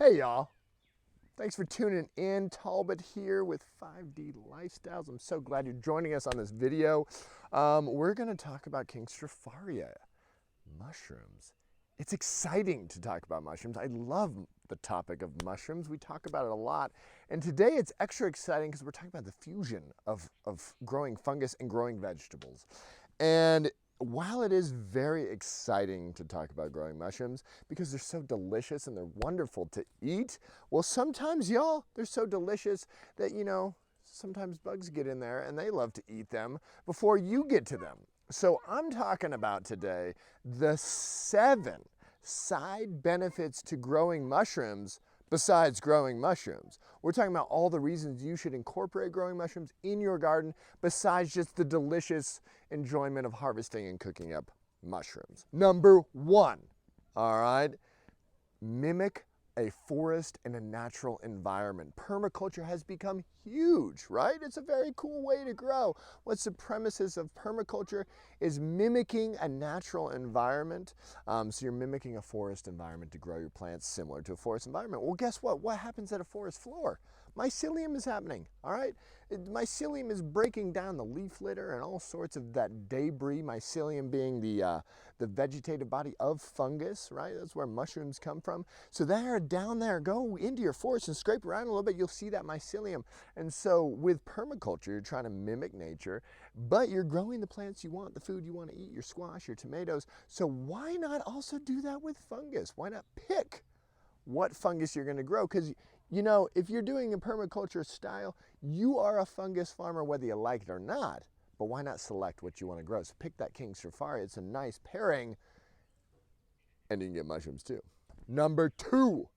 Hey y'all, thanks for tuning in. Talbot here with 5D Lifestyles. I'm so glad you're joining us on this video. We're gonna talk about King Stropharia mushrooms. It's exciting to talk about mushrooms. I love the topic of mushrooms. We talk about it a lot. And today it's extra exciting because we're talking about the fusion of growing fungus and growing vegetables. And while it is very exciting to talk about growing mushrooms because they're so delicious and they're wonderful to eat, well, sometimes, y'all, they're so delicious that, sometimes bugs get in there and they love to eat them before you get to them. So I'm talking about today the 7 side benefits to growing mushrooms besides growing mushrooms. We're talking about all the reasons you should incorporate growing mushrooms in your garden besides just the delicious enjoyment of harvesting and cooking up mushrooms. Number 1, all right, mimic a forest and a natural environment. Permaculture has become huge, right? It's a very cool way to grow. What's the premises of permaculture is mimicking a natural environment. So you're mimicking a forest environment to grow your plants similar to a forest environment. Well, guess what? What happens at a forest floor? Mycelium is happening, all right? Mycelium is breaking down the leaf litter and all sorts of that debris, mycelium being the vegetative body of fungus, right? That's where mushrooms come from. So they're down there. Go into your forest and scrape around a little bit. You'll see that mycelium. And so with permaculture, you're trying to mimic nature, but you're growing the plants you want, the food you want to eat, your squash, your tomatoes. So why not also do that with fungus? Why not pick what fungus you're going to grow? Because if you're doing a permaculture style, you are a fungus farmer whether you like it or not. But why not select what you want to grow? So pick that King Stropharia. It's a nice pairing, and you can get mushrooms too. Number 2,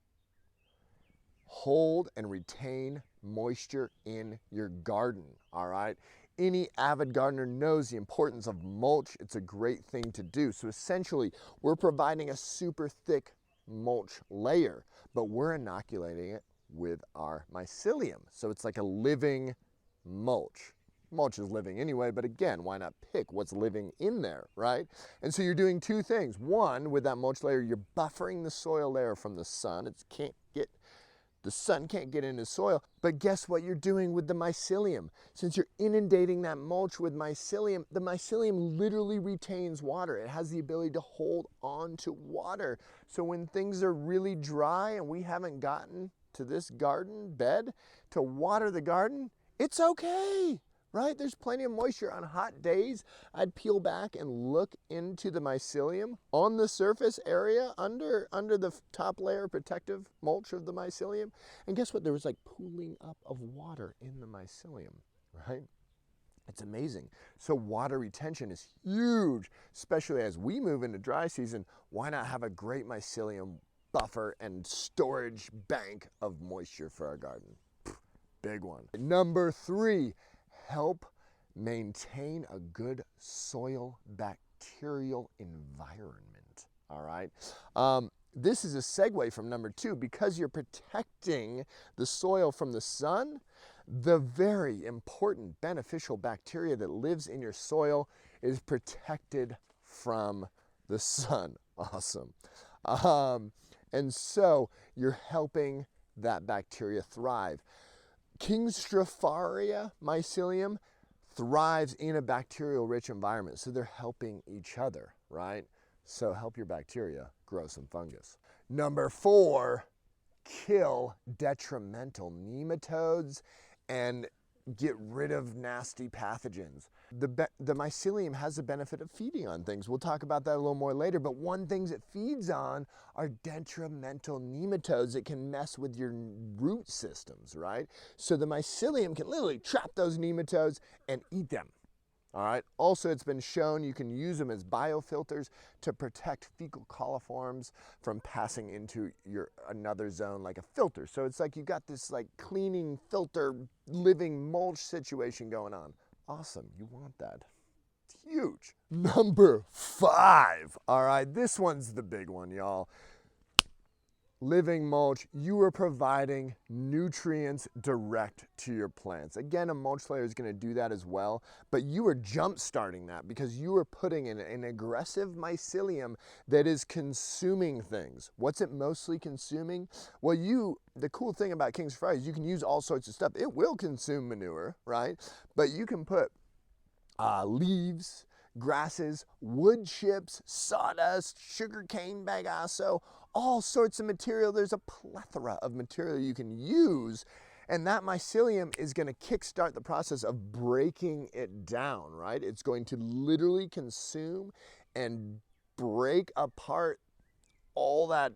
hold and retain moisture in your garden, all right? Any avid gardener knows the importance of mulch. It's a great thing to do. So essentially, we're providing a super thick mulch layer, but we're inoculating it with our mycelium. So it's like a living mulch. Mulch is living anyway, but again, why not pick what's living in there, right? And so you're doing 2 things. One, with that mulch layer, you're buffering the soil layer from the sun. The sun can't get into soil. But guess what you're doing with the mycelium? Since you're inundating that mulch with mycelium, the mycelium literally retains water. It has the ability to hold on to water. So when things are really dry and we haven't gotten to this garden bed to water the garden, it's okay, right? There's plenty of moisture. On hot days, I'd peel back and look into the mycelium on the surface area under the top layer protective mulch of the mycelium. And guess what? There was like pooling up of water in the mycelium, right? It's amazing. So water retention is huge, especially as we move into dry season. Why not have a great mycelium buffer and storage bank of moisture for our garden? Big one. Number 3, help maintain a good soil bacterial environment, all right? This is a segue from number 2 because you're protecting the soil from the sun. The very important beneficial bacteria that lives in your soil is protected from the sun. Awesome. And so you're helping that bacteria thrive. King Stropharia Mycelium thrives in a bacterial-rich environment, so they're helping each other, right? So help your bacteria grow some fungus. Number 4, kill detrimental nematodes and get rid of nasty pathogens. The mycelium has the benefit of feeding on things. We'll talk about that a little more later, but one thing it feeds on are detrimental nematodes that can mess with your root systems, right? So the mycelium can literally trap those nematodes and eat them. All right. Also, it's been shown you can use them as biofilters to protect fecal coliforms from passing into another zone like a filter. So it's like you got this like cleaning filter living mulch situation going on. Awesome. You want that. It's huge. Number 5. All right. This one's the big one, y'all. living mulch, you are providing nutrients direct to your plants. Again, a mulch layer is going to do that as well, but you are jump starting that because you are putting in an aggressive mycelium that is consuming things. What's it mostly consuming? Well, the cool thing about King Stropharia is you can use all sorts of stuff. It will consume manure, right? But you can put leaves, grasses, wood chips, sawdust, sugarcane bagasso, all sorts of material. There's a plethora of material you can use, and that mycelium is going to kickstart the process of breaking it down, right? It's going to literally consume and break apart all that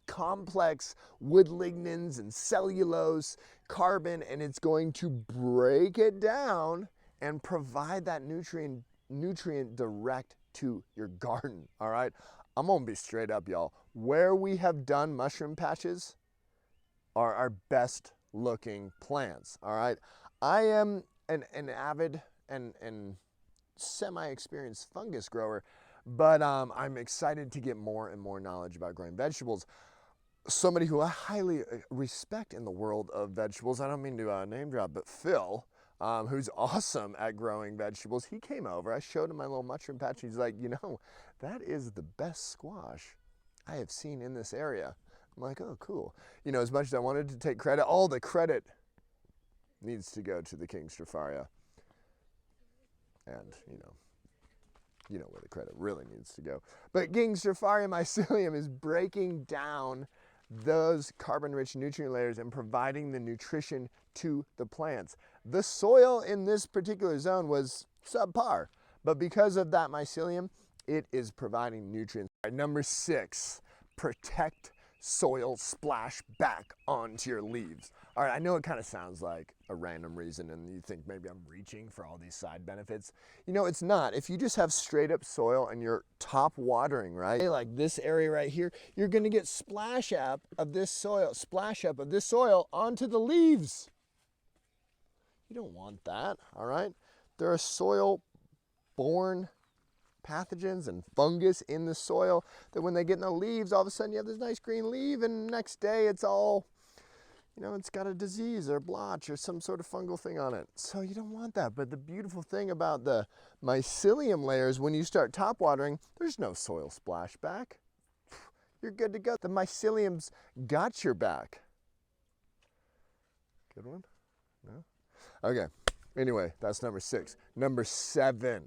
complex wood lignins and cellulose, carbon, and it's going to break it down and provide that nutrient direct to your garden, all right? I'm gonna be straight up, y'all. Where we have done mushroom patches are our best looking plants, all right? I am an avid and semi-experienced fungus grower, but I'm excited to get more and more knowledge about growing vegetables. Somebody who I highly respect in the world of vegetables, I don't mean to name drop, but Phil, who's awesome at growing vegetables, he came over. I showed him my little mushroom patch. He's like, you know, that is the best squash I have seen in this area. I'm like, oh, cool. You know, as much as I wanted to take credit, all the credit needs to go to the King Stropharia. And, you know where the credit really needs to go. But King Stropharia Mycelium is breaking down those carbon-rich nutrient layers and providing the nutrition to the plants. The soil in this particular zone was subpar, but because of that mycelium, it is providing nutrients. All right, number 6, protect soil splash back onto your leaves. All right, I know it kind of sounds like a random reason and you think maybe I'm reaching for all these side benefits. You know, it's not. If you just have straight up soil and you're top watering, right? Like this area right here, you're gonna get splash up of this soil onto the leaves. You don't want that, all right? There are soil-borne pathogens and fungus in the soil that when they get in the leaves, all of a sudden you have this nice green leaf and next day it's all, you know, it's got a disease or blotch or some sort of fungal thing on it. So you don't want that. But the beautiful thing about the mycelium layers, when you start top watering, there's no soil splashback. You're good to go. The mycelium's got your back. Good one? No? Okay. Anyway, that's number 6. Number 7.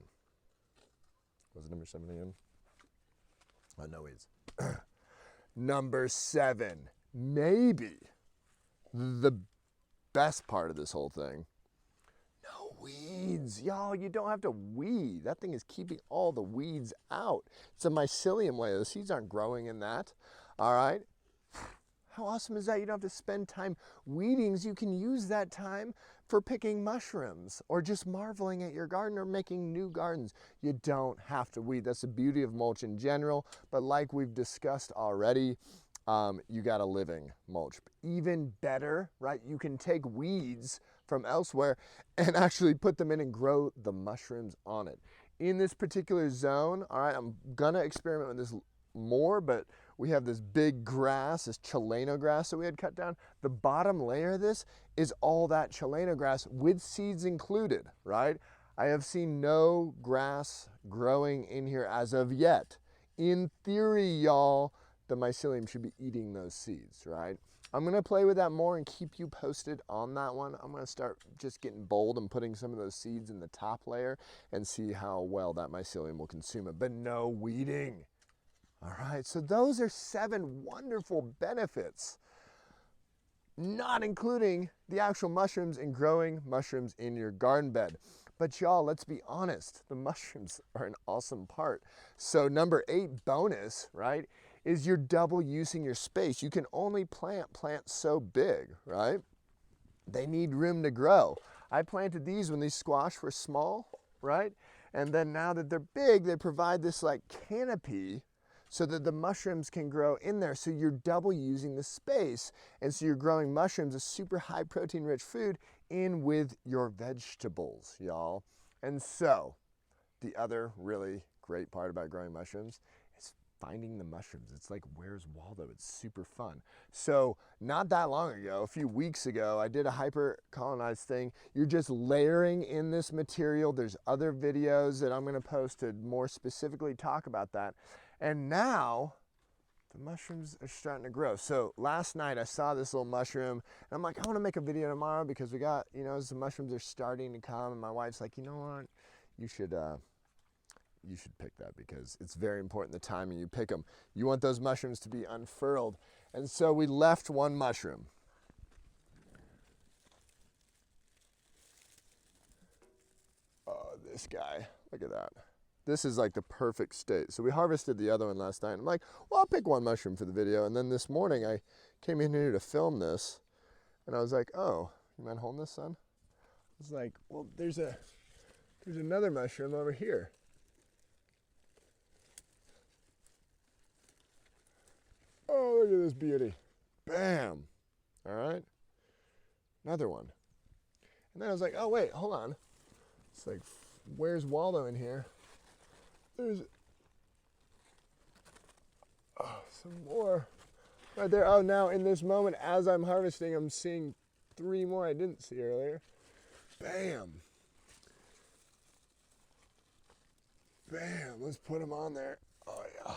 Was it number 7 again? Oh, no weeds. Number 7, maybe the best part of this whole thing. No weeds. Y'all, you don't have to weed. That thing is keeping all the weeds out. It's a mycelium layer. The seeds aren't growing in that. All right? How awesome is that? You don't have to spend time weeding. You can use that time for picking mushrooms or just marveling at your garden or making new gardens. You don't have to weed. That's the beauty of mulch in general. But like we've discussed already, you got a living mulch. Even better, right? You can take weeds from elsewhere and actually put them in and grow the mushrooms on it. In this particular zone, all right, I'm gonna experiment with this more, but we have this big grass, this Chileno grass that we had cut down. The bottom layer of this is all that Chileno grass with seeds included, right? I have seen no grass growing in here as of yet. In theory, y'all, the mycelium should be eating those seeds, right? I'm gonna play with that more and keep you posted on that one. I'm gonna start just getting bold and putting some of those seeds in the top layer and see how well that mycelium will consume it, but no weeding. All right, so those are 7 wonderful benefits, not including the actual mushrooms and growing mushrooms in your garden bed. But y'all, let's be honest, the mushrooms are an awesome part. So number 8 bonus, right, is you're double using your space. You can only plant plants so big, right? They need room to grow. I planted these when these squash were small, right? And then now that they're big, they provide this like canopy so that the mushrooms can grow in there. So you're double using the space. And so you're growing mushrooms, a super high protein rich food, in with your vegetables, y'all. And so the other really great part about growing mushrooms is finding the mushrooms. It's like, where's Waldo? It's super fun. So not that long ago, a few weeks ago, I did a hyper colonized thing. You're just layering in this material. There's other videos that I'm gonna post to more specifically talk about that. And now the mushrooms are starting to grow. So last night I saw this little mushroom and I'm like, I wanna make a video tomorrow because we got, you know, some mushrooms are starting to come, and my wife's like, you know what, you should pick that because it's very important the timing you pick them. You want those mushrooms to be unfurled. And so we left one mushroom. Oh, this guy, look at that. This is like the perfect state. So we harvested the other one last night. I'm like, well, I'll pick one mushroom for the video. And then this morning I came in here to film this and I was like, oh, you mind holding this, son? I was like, well, there's another mushroom over here. Oh, look at this beauty. Bam. All right. Another one. And then I was like, oh, wait, hold on. It's like, where's Waldo in here? There's some more right there. Oh, now in this moment, as I'm harvesting, I'm seeing 3 more I didn't see earlier. Bam. Bam. Let's put them on there. Oh, yeah.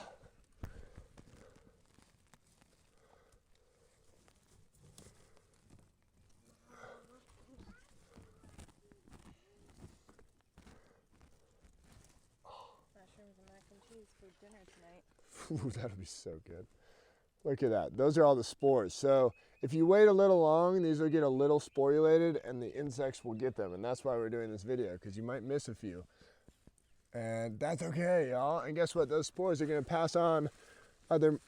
For dinner tonight. Ooh, that'll be so good. Look at that. Those are all the spores. So if you wait a little long, these will get a little sporulated and the insects will get them. And that's why we're doing this video, because you might miss a few. And that's okay, y'all. And guess what? Those spores are going to pass on other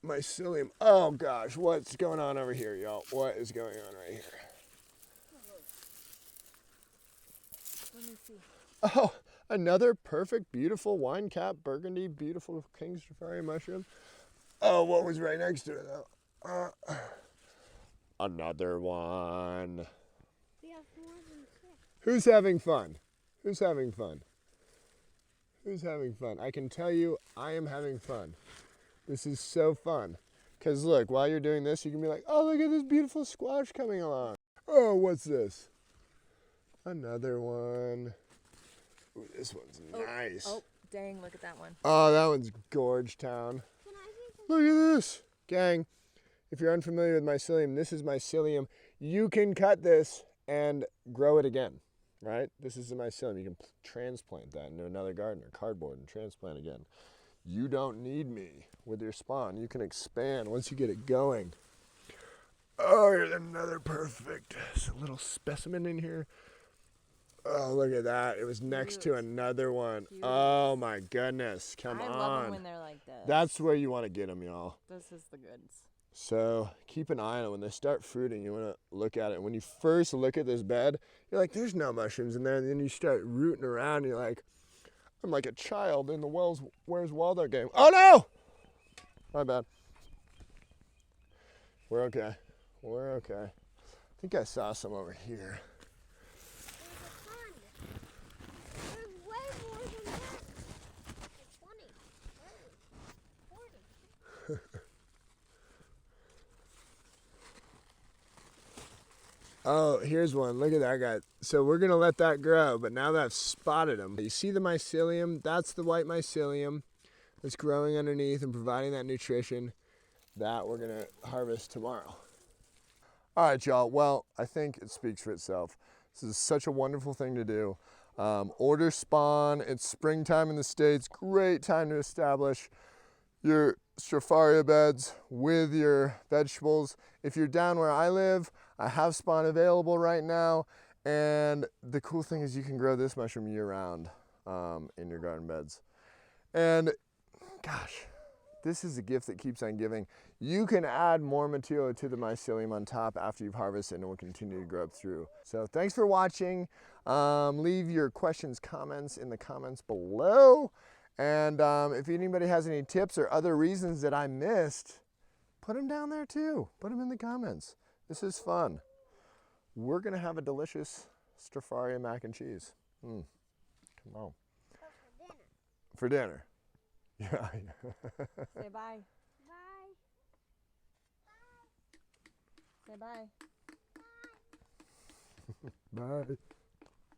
mycelium. Oh gosh, what's going on over here, y'all? What is going on right here? Let me see. Oh, another perfect, beautiful wine cap, burgundy, beautiful King Stropharia mushroom. Oh, what was right next to it though? Another one. We have more than 6. Who's having fun? Who's having fun? Who's having fun? I can tell you, I am having fun. This is so fun. Because look, while you're doing this, you can be like, oh, look at this beautiful squash coming along. Oh, what's this? Another one. Ooh, this one's nice. Oh, dang, look at that one. Oh, that one's Gorge Town. Look at this. Gang, if you're unfamiliar with mycelium, this is mycelium. You can cut this and grow it again, right? This is the mycelium. You can transplant that into another garden or cardboard and transplant again. You don't need me with your spawn. You can expand once you get it going. Oh, here's another perfect little specimen in here. Oh, look at that. It was next to another one. Cute. Oh, my goodness. Come on. I love them when they're like this. That's where you want to get them, y'all. This is the goods. So keep an eye on it. When they start fruiting, you want to look at it. When you first look at this bed, you're like, there's no mushrooms in there. And then you start rooting around. And you're like, I'm like a child in the Where's Waldo game. Oh, no! My bad. We're okay. We're okay. I think I saw some over here. Oh, here's one. Look at that guy. So we're going to let that grow, but now that I've spotted him, you see the mycelium? That's the white mycelium that's growing underneath and providing that nutrition that we're going to harvest tomorrow. All right, y'all. Well, I think it speaks for itself. This is such a wonderful thing to do. Order spawn. It's springtime in the States. Great time to establish your Stropharia beds with your vegetables. If you're down where I live, I have spawn available right now. And the cool thing is you can grow this mushroom year round in your garden beds. And gosh, this is a gift that keeps on giving. You can add more material to the mycelium on top after you've harvested and it will continue to grow up through. So thanks for watching. Leave your questions, comments in the comments below. And if anybody has any tips or other reasons that I missed, put them down there too. Put them in the comments. This is fun. We're gonna have a delicious Stropharia mac and cheese. Come on. For dinner. For dinner. Yeah. Say bye. Bye. Say bye. Bye.